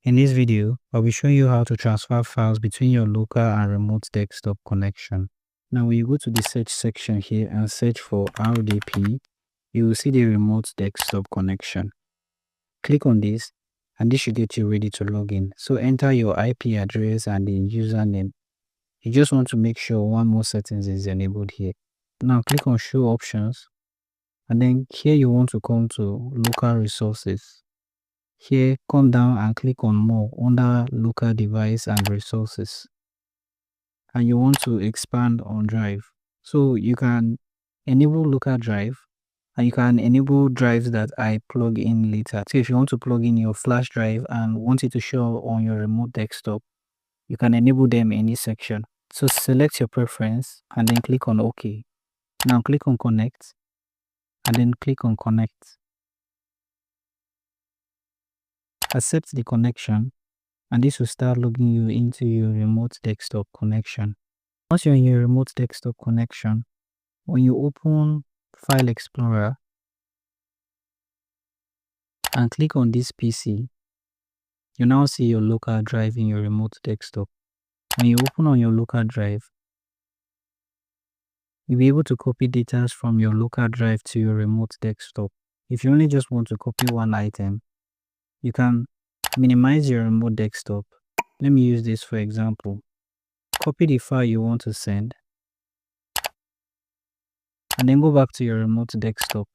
In this video, I'll be showing you how to transfer files between your local and remote desktop connection. Now, when you go to the search section here and search for RDP, you will see the remote desktop connection. Click on this and this should get you ready to log in. So enter your IP address and the username. You just want to make sure one more settings is enabled here. Now click on show options and then here you want to come to local resources. Here, come down and click on more under local device and resources. And you want to expand on drive. So you can enable local drive and you can enable drives that I plug in later. So if you want to plug in your flash drive and want it to show on your remote desktop, you can enable them in this section. So select your preference and then click on OK. Now click on connect and then click on connect. Accept the connection and this will start logging you into your remote desktop connection. Once you're in your remote desktop connection, when you open File Explorer and click on this PC, you now see your local drive in your remote desktop. When you open on your local drive, you'll be able to copy data from your local drive to your remote desktop. If you only just want to copy one item, you can minimize your remote desktop. Let me use this for example. Copy the file you want to send and then go back to your remote desktop.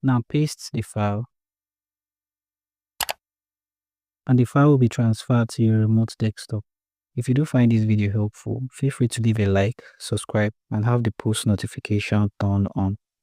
Now paste the file and the file will be transferred to your remote desktop. If you do find this video helpful, feel free to leave a like, subscribe and have the post notification turned on.